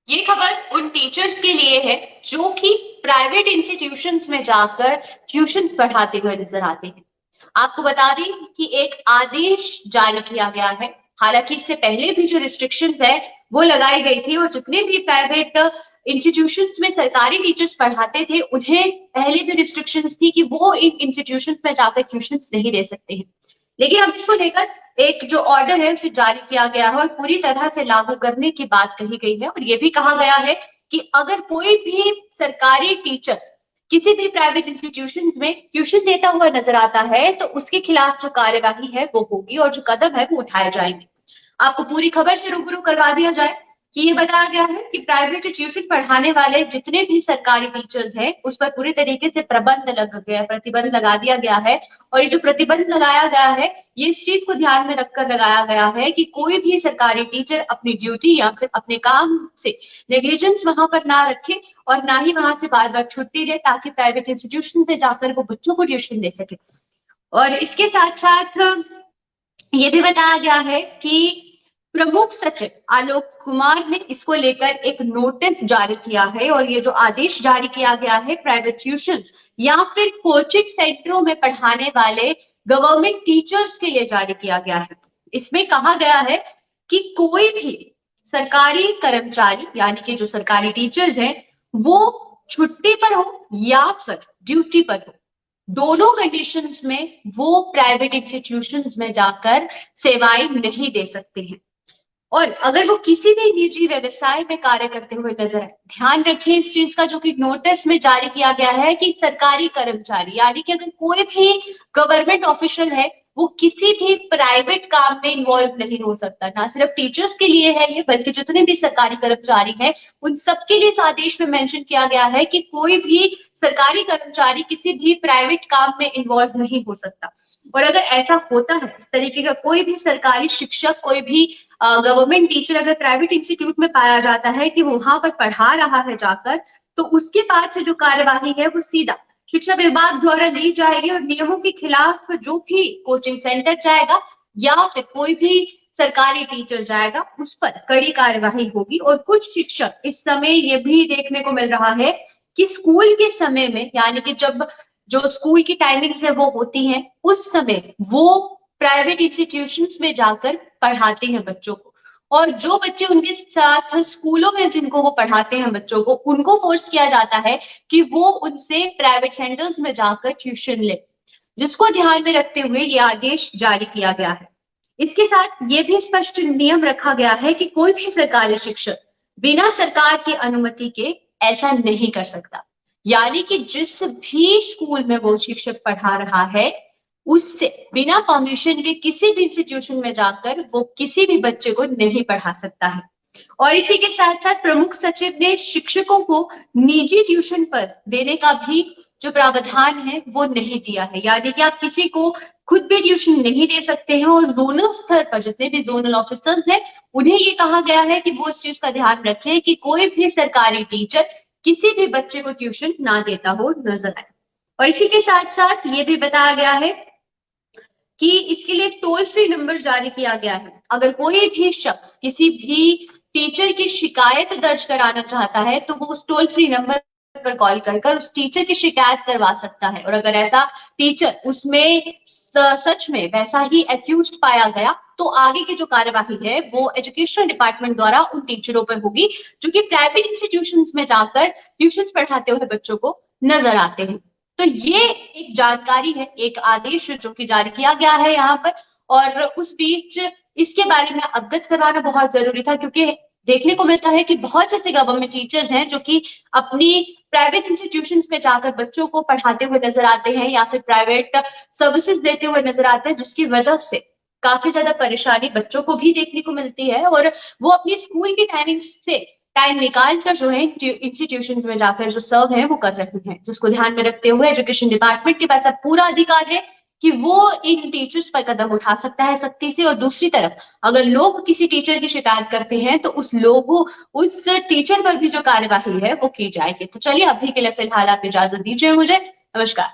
ये खबर उन टीचर्स के लिए है जो कि प्राइवेट इंस्टीट्यूशंस में जाकर ट्यूशन पढ़ाते हुए नजर आते हैं। आपको बता दें कि एक आदेश जारी किया गया है। हालांकि इससे पहले भी जो रिस्ट्रिक्शंस है वो लगाई गई थी और जितने भी प्राइवेट इंस्टीट्यूशंस में सरकारी टीचर्स पढ़ाते थे उन्हें पहले भी रिस्ट्रिक्शंस थी कि वो इन इंस्टीट्यूशंस में जाकर ट्यूशंस नहीं दे सकते हैं। लेकिन अब इसको लेकर एक जो ऑर्डर है उसे जारी किया गया है और पूरी तरह से लागू करने की बात कही गई है और ये भी कहा गया है कि अगर कोई भी सरकारी टीचर किसी भी प्राइवेट इंस्टीट्यूशन में ट्यूशन देता हुआ नजर आता है तो उसके खिलाफ जो कार्यवाही है वो होगी और जो कदम है वो उठाए जाएंगे। आपको पूरी खबर से रूबरू करवा दिया जाए कि ये बताया गया है कि प्राइवेट ट्यूशन पढ़ाने वाले जितने भी सरकारी टीचर्स हैं उस पर पूरी तरीके से प्रतिबंध लगा दिया गया है। और ये जो प्रतिबंध लगाया गया है ये इस चीज को ध्यान में रखकर लगाया गया है कि कोई भी सरकारी टीचर अपनी ड्यूटी या फिर अपने काम से नेग्लिजेंस वहां पर ना रखे और ना ही वहां से बार बार छुट्टी ले ताकि प्राइवेट इंस्टीट्यूशन में जाकर वो बच्चों को ट्यूशन दे सके। और इसके साथ साथ ये भी बताया गया है कि प्रमुख सचिव आलोक कुमार ने इसको लेकर एक नोटिस जारी किया है और ये जो आदेश जारी किया गया है प्राइवेट ट्यूशन या फिर कोचिंग सेंटरों में पढ़ाने वाले गवर्नमेंट टीचर्स के लिए जारी किया गया है। इसमें कहा गया है कि कोई भी सरकारी कर्मचारी यानी कि जो सरकारी टीचर्स हैं वो छुट्टी पर हो या फिर ड्यूटी पर हो, दोनों कंडीशंस में वो प्राइवेट इंस्टीट्यूशंस में जाकर सेवाएं नहीं दे सकते हैं। और अगर वो किसी भी निजी व्यवसाय में कार्य करते हुए नजर आए, ध्यान रखें इस चीज का जो कि नोटिस में जारी किया गया है कि सरकारी कर्मचारी यानी कि अगर कोई भी गवर्नमेंट ऑफिशियल है वो किसी भी प्राइवेट काम में इन्वॉल्व नहीं हो सकता। ना सिर्फ टीचर्स के लिए है ये बल्कि जितने भी सरकारी कर्मचारी हैं उन सबके लिए इस आदेश में मेंशन किया गया है कि कोई भी सरकारी कर्मचारी किसी भी प्राइवेट काम में इन्वॉल्व नहीं हो सकता। और अगर ऐसा होता है इस तरीके का कोई भी सरकारी शिक्षक कोई भी गवर्नमेंट टीचर अगर प्राइवेट इंस्टीट्यूट में पाया जाता है कि वो वहां पर पढ़ा रहा है जाकर तो उसके बाद से जो कार्यवाही है वो सीधा शिक्षा विभाग द्वारा ली जाएगी और नियमों के खिलाफ जो भी कोचिंग सेंटर जाएगा या फिर कोई भी सरकारी टीचर जाएगा उस पर कड़ी कार्यवाही होगी। और कुछ शिक्षक इस समय ये भी देखने को मिल रहा है कि स्कूल के समय में यानी कि जब जो स्कूल की टाइमिंग्स है वो होती हैं उस समय वो प्राइवेट इंस्टीट्यूशंस में जाकर पढ़ाते हैं बच्चों को। और जो बच्चे उनके साथ स्कूलों में जिनको वो पढ़ाते हैं बच्चों को उनको फोर्स किया जाता है कि वो उनसे प्राइवेट सेंटर्स में जाकर ट्यूशन ले, जिसको ध्यान में रखते हुए ये आदेश जारी किया गया है। इसके साथ ये भी स्पष्ट नियम रखा गया है कि कोई भी सरकारी शिक्षक बिना सरकार की अनुमति के ऐसा नहीं कर सकता। यानी कि जिस भी स्कूल में वो शिक्षक पढ़ा रहा है उससे बिना परमिशन के किसी भी इंस्टीट्यूशन में जाकर वो किसी भी बच्चे को नहीं पढ़ा सकता है। और इसी के साथ साथ प्रमुख सचिव ने शिक्षकों को निजी ट्यूशन पर देने का भी जो प्रावधान है वो नहीं दिया है। यानी कि आप किसी को खुद भी ट्यूशन नहीं दे सकते हैं और जोनल स्तर पर जितने भी जोनल ऑफिसर्स हैं उन्हें ये कहा गया है कि वो इस चीज का ध्यान रखें कि कोई भी सरकारी टीचर किसी भी बच्चे को ट्यूशन ना देता हो नजर आए। और इसी के साथ साथ ये भी बताया गया है कि इसके लिए टोल फ्री नंबर जारी किया गया है। अगर कोई भी शख्स किसी भी टीचर की शिकायत दर्ज कराना चाहता है तो वो उस टोल फ्री नंबर पर कॉल कर उस टीचर की शिकायत करवा सकता है। और अगर ऐसा टीचर उसमें सच में वैसा ही एक्यूज्ड पाया गया तो आगे की जो कार्यवाही है वो एजुकेशन डिपार्टमेंट द्वारा उन टीचरों पर होगी जो कि प्राइवेट इंस्टीट्यूशंस में जाकर ट्यूशंस पढ़ाते हुए बच्चों को नजर आते हैं। तो ये एक जानकारी है, एक आदेश जो कि जारी किया गया है यहाँ पर। और उस बीच इसके बारे में अवगत करवाना बहुत जरूरी था क्योंकि देखने को मिलता है कि बहुत ऐसे गवर्नमेंट टीचर्स हैं जो कि अपनी प्राइवेट इंस्टीट्यूशंस में जाकर बच्चों को पढ़ाते हुए नजर आते हैं या फिर प्राइवेट सर्विसेज देते हुए नजर आते हैं, जिसकी वजह से काफी ज्यादा परेशानी बच्चों को भी देखने को मिलती है। और वो अपनी स्कूल की टाइमिंग से टाइम निकाल कर जो है इंस्टीट्यूशन में जाकर जो सर्व है वो कर रहे हैं, जिसको ध्यान में रखते हुए एजुकेशन डिपार्टमेंट के पास अब पूरा अधिकार है कि वो इन टीचर्स पर कदम उठा सकता है सख्ती से। और दूसरी तरफ अगर लोग किसी टीचर की शिकायत करते हैं तो उस टीचर पर भी जो कार्यवाही है वो की जाएगी। तो चलिए अभी के लिए फिलहाल आप इजाजत दीजिए मुझे। नमस्कार।